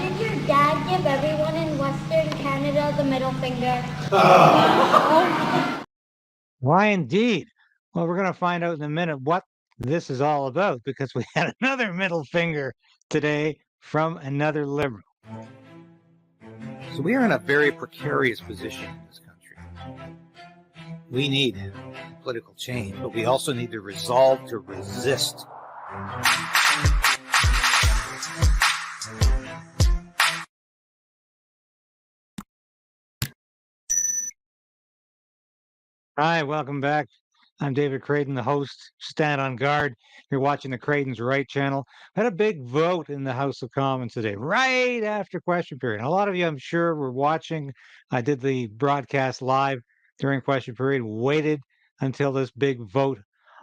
did your dad give everyone in Western Canada the middle finger? Why indeed? Well, we're going to find out in a minute what this is all about because we had another middle finger today from another liberal. So we are in a very precarious position in this country. We need political change, but we also need the resolve to resist. Hi, welcome back. I'm David Crayden, the host. Stand on guard. You're watching the Crayden's Right channel. Had a big vote in the House of Commons today, right after question period. A lot of you, I'm sure, were watching. I did the broadcast live during question period, waited until this big vote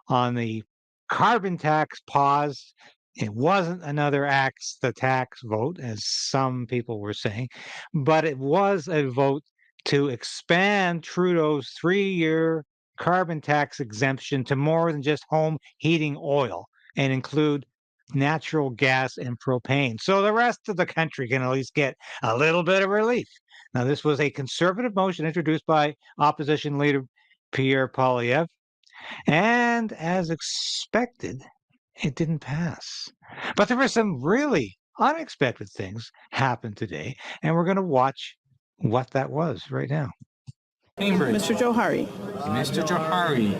on the carbon tax pause. It wasn't another axe the tax vote, as some people were saying, but it was a vote to expand Trudeau's 3-year carbon tax exemption to more than just home heating oil and include natural gas and propane. So the rest of the country can at least get a little bit of relief. Now, this was a conservative motion introduced by opposition leader Pierre Poilievre, and as expected, it didn't pass. But there were some really unexpected things happened today, and we're going to watch what that was right now. Cambridge. Mr. Johari. Mr. Johari.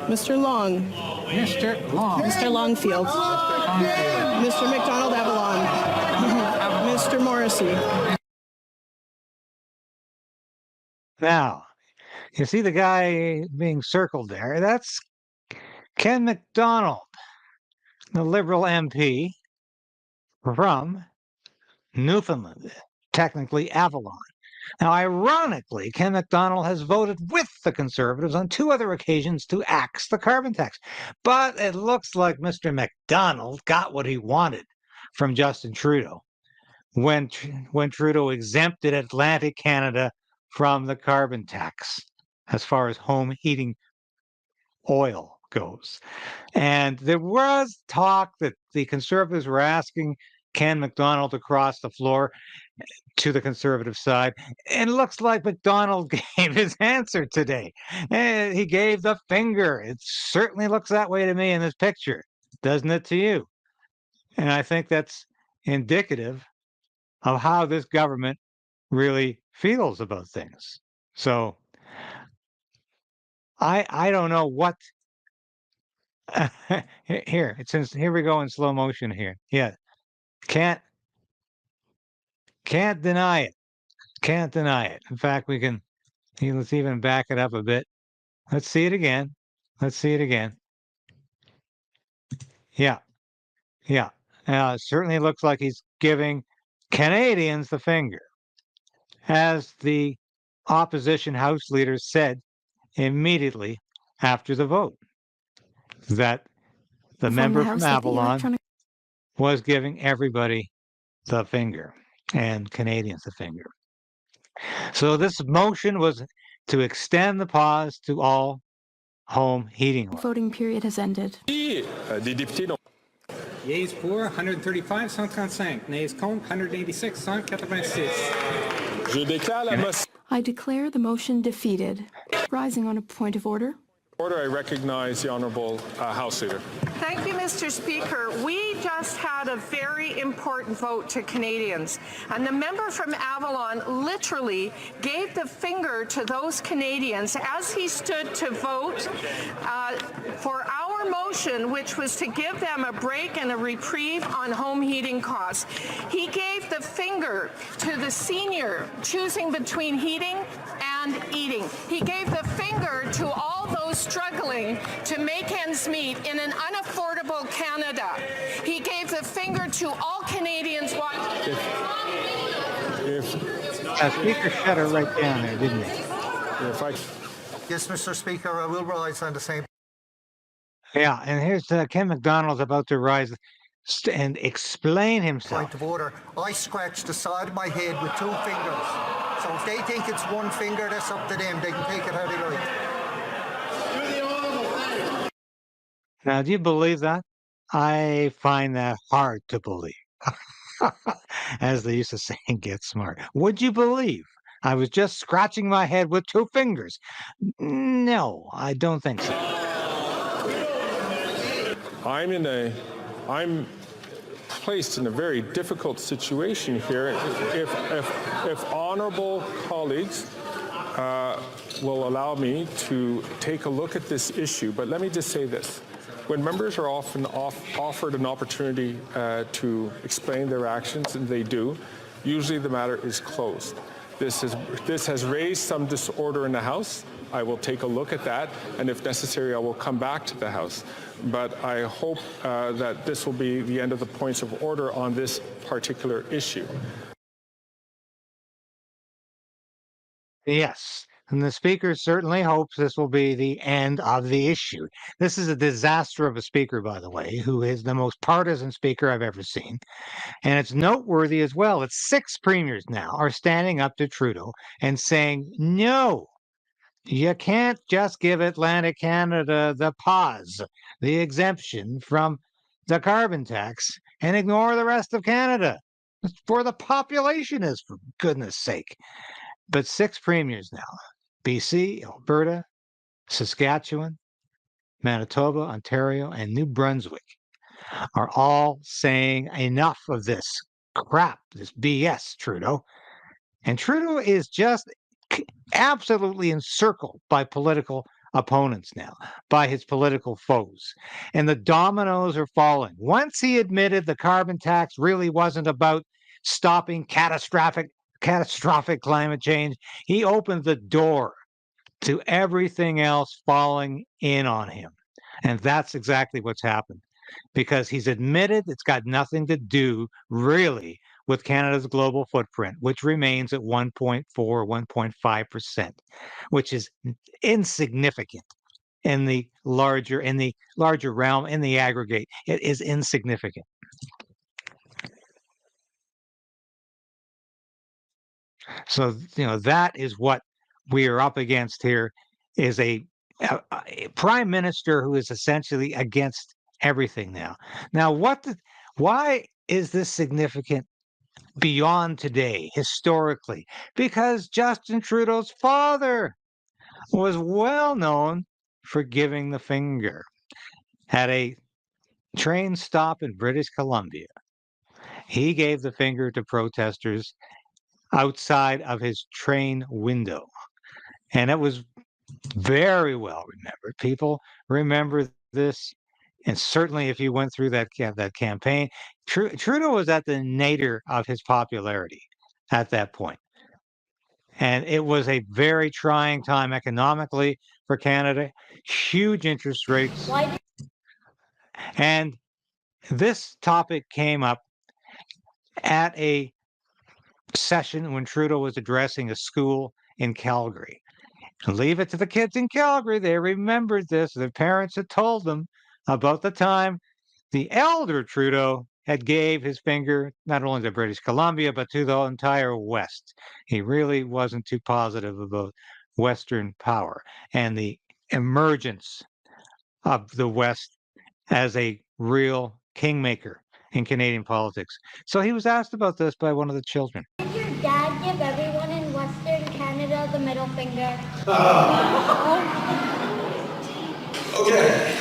Mr. Long. Mr. Long. Mr. Longfield. Mr. McDonald Avalon. Mr. Morrissey. Now, you see the guy being circled there? That's Ken McDonald, the Liberal MP from Newfoundland, technically Avalon. Now, ironically, Ken McDonald has voted with the Conservatives on 2 other occasions to axe the carbon tax. But it looks like Mr. McDonald got what he wanted from Justin Trudeau when Trudeau exempted Atlantic Canada from the carbon tax as far as home heating oil goes. And there was talk that the Conservatives were asking Ken McDonald to cross the floor to the Conservative side. And it looks like McDonald gave his answer today. And he gave the finger. It certainly looks that way to me in this picture, doesn't it to you? And I think that's indicative of how this government really feels about things. So I don't know what here we go in slow motion here. Yeah. Can't deny it. Can't deny it. In fact, let's even back it up a bit. Let's see it again. Let's see it again. Yeah. Yeah. It certainly looks like he's giving Canadians the finger. As the opposition House leader said immediately after the vote, that the member from Avalon was giving everybody the finger and Canadians the finger. So this motion was to extend the pause to all home heating oil. Voting period has ended. Yeas pour 135, 135. Nays contre 186, 186. I declare the motion defeated. Rising on a point of order. Order, I recognize the Honourable House Leader. Thank you, Mr. Speaker. We just had a very important vote to Canadians, and the member from Avalon literally gave the finger to those Canadians as he stood to vote for our motion, which was to give them a break and a reprieve on home heating costs. He gave the finger to the senior choosing between heating and eating. He gave the finger to all those struggling to make ends meet in an unaffordable Canada. He gave the finger to all Canadians watching. Speaker shut her right down there, didn't he? Yes, Mr. Speaker, I will rise on the same. Yeah, and here's Ken McDonald's about to rise and explain himself. Point of order. I scratched the side of my head with 2 fingers. So if they think it's 1 finger, that's up to them. They can take it how they like. Now, do you believe that? I find that hard to believe. as they used to say in Get Smart. Would you believe I was just scratching my head with 2 fingers? No, I don't think so. I'm placed in a very difficult situation here. If honorable colleagues will allow me to take a look at this issue, but let me just say this. When members are often offered an opportunity to explain their actions, and they do, usually the matter is closed. This has raised some disorder in the House. I will take a look at that, and if necessary, I will come back to the House. But I hope that this will be the end of the points of order on this particular issue. Yes, and the Speaker certainly hopes this will be the end of the issue. This is a disaster of a Speaker, by the way, who is the most partisan Speaker I've ever seen. And it's noteworthy as well that 6 premiers now are standing up to Trudeau and saying, no, you can't just give Atlantic Canada the pause, the exemption from the carbon tax, and ignore the rest of Canada. It's for the population is, for goodness sake. But 6 premiers now, BC, Alberta, Saskatchewan, Manitoba, Ontario, and New Brunswick, are all saying enough of this crap, this BS, Trudeau. And Trudeau is just absolutely encircled by political opponents now, by his political foes. And the dominoes are falling. Once he admitted the carbon tax really wasn't about stopping catastrophic climate change, he opened the door to everything else falling in on him. And that's exactly what's happened, because he's admitted it's got nothing to do really with Canada's global footprint, which remains at 1.4, 1.5%, which is insignificant in the larger realm, in the aggregate. It is insignificant. So, that is what we are up against here, is a prime minister who is essentially against everything now. Now, why is this significant beyond today, historically? Because Justin Trudeau's father was well known for giving the finger at a train stop in British Columbia. He gave the finger to protesters outside of his train window. And it was very well remembered. People remember this. And certainly if you went through that campaign, Trudeau was at the nadir of his popularity at that point. And it was a very trying time economically for Canada, huge interest rates. And this topic came up at a session when Trudeau was addressing a school in Calgary. Leave it to the kids in Calgary. They remembered this. Their parents had told them about the time the elder Trudeau had gave his finger not only to British Columbia, but to the entire West. He really wasn't too positive about Western power and the emergence of the West as a real kingmaker in Canadian politics. So he was asked about this by one of the children. Did your dad give everyone in Western Canada the middle finger? Okay,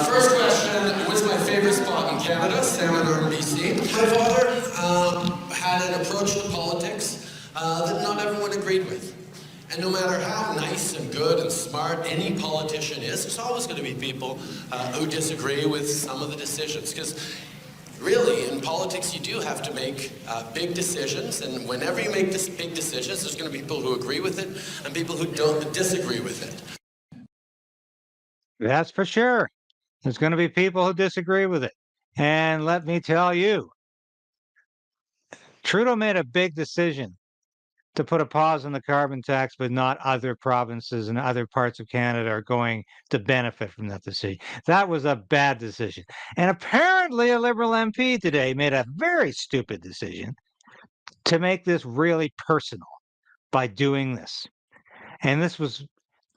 first question, what's my favorite spot in Canada? Salmon BC. My father had an approach to politics that not everyone agreed with. And no matter how nice and good and smart any politician is, there's always going to be people who disagree with some of the decisions. Because really, in politics, you do have to make big decisions, and whenever you make big decisions, there's going to be people who agree with it and people who don't disagree with it. That's for sure. There's going to be people who disagree with it. And let me tell you, Trudeau made a big decision to put a pause on the carbon tax, but not other provinces and other parts of Canada are going to benefit from that decision. That was a bad decision. And apparently a Liberal MP today made a very stupid decision to make this really personal by doing this. And this was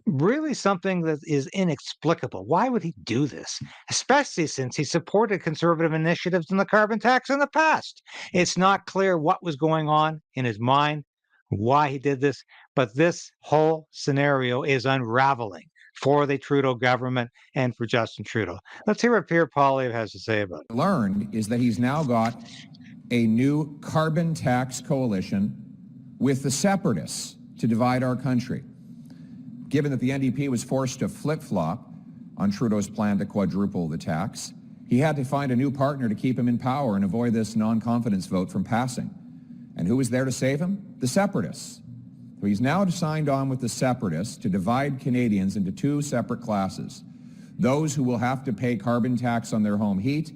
really something that is inexplicable. Why would he do this? Especially since he supported conservative initiatives in the carbon tax in the past. It's not clear what was going on in his mind, why he did this, but this whole scenario is unraveling for the Trudeau government and for Justin Trudeau. Let's hear what Pierre Poilievre has to say about it. Learned is that he's now got a new carbon tax coalition with the separatists to divide our country. Given that the NDP was forced to flip-flop on Trudeau's plan to quadruple the tax, he had to find a new partner to keep him in power and avoid this non-confidence vote from passing. And who was there to save him? The separatists. So he's now signed on with the separatists to divide Canadians into two separate classes. Those who will have to pay carbon tax on their home heat,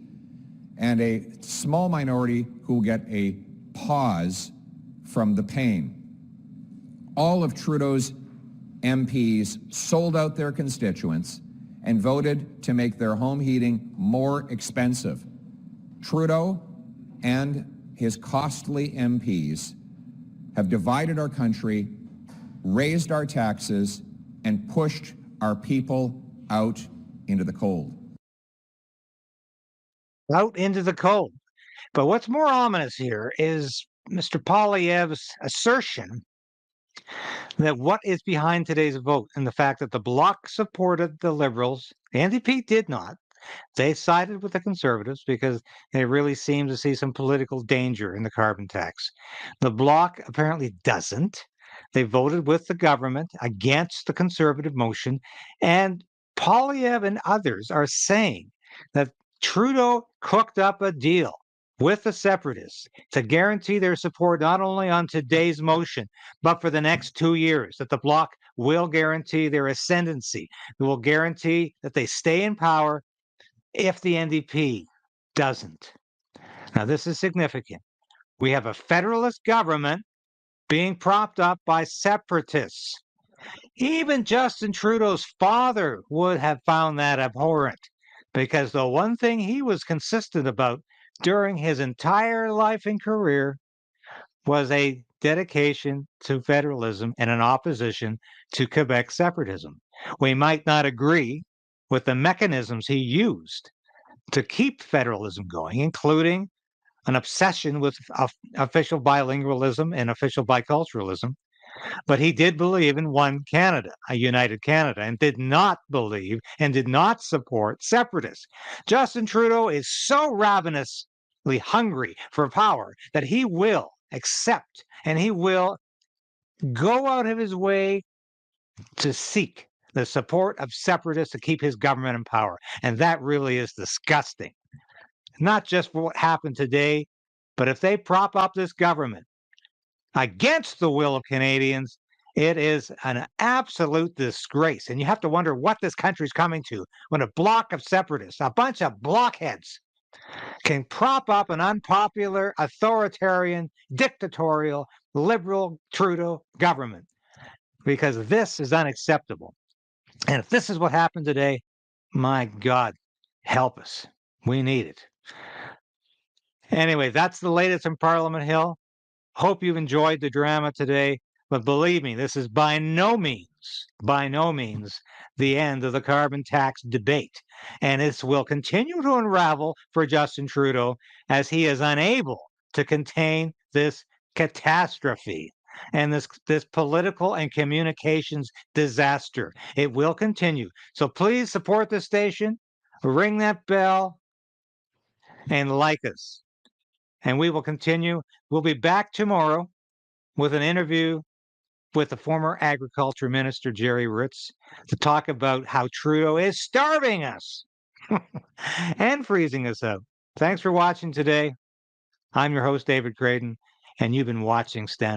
and a small minority who will get a pause from the pain. All of Trudeau's MPs sold out their constituents and voted to make their home heating more expensive. Trudeau and his costly MPs have divided our country, raised our taxes, and pushed our people out into the cold. Out into the cold. But what's more ominous here is Mr. Poilievre's assertion that what is behind today's vote and the fact that the Bloc supported the Liberals, the NDP did not. They sided with the Conservatives because they really seem to see some political danger in the carbon tax. The Bloc apparently doesn't. They voted with the government against the Conservative motion, and Poilievre and others are saying that Trudeau cooked up a deal with the separatists to guarantee their support not only on today's motion, but for the next 2 years, that the Bloc will guarantee their ascendancy. It will guarantee that they stay in power if the NDP doesn't. Now, this is significant. We have a federalist government being propped up by separatists. Even Justin Trudeau's father would have found that abhorrent, because the one thing he was consistent about during his entire life and career was a dedication to federalism and an opposition to Quebec separatism. We might not agree with the mechanisms he used to keep federalism going, including an obsession with official bilingualism and official biculturalism. But he did believe in one Canada, a united Canada, and did not believe and did not support separatists. Justin Trudeau is so ravenously hungry for power that he will accept and he will go out of his way to seek the support of separatists to keep his government in power. And that really is disgusting. Not just for what happened today, but if they prop up this government against the will of Canadians, it is an absolute disgrace. And you have to wonder what this country's coming to when a block of separatists, a bunch of blockheads, can prop up an unpopular, authoritarian, dictatorial, liberal Trudeau government. Because this is unacceptable. And if this is what happened today, my God, help us. We need it. Anyway, that's the latest in Parliament Hill. Hope you've enjoyed the drama today, but believe me, this is by no means the end of the carbon tax debate. And this will continue to unravel for Justin Trudeau as he is unable to contain this catastrophe and this political and communications disaster. It will continue. So please support the station, ring that bell, and like us. And we will continue. We'll be back tomorrow with an interview with the former Agriculture Minister, Jerry Ritz, to talk about how Trudeau is starving us and freezing us out. Thanks for watching today. I'm your host, David KRAYDEN, and you've been watching Stand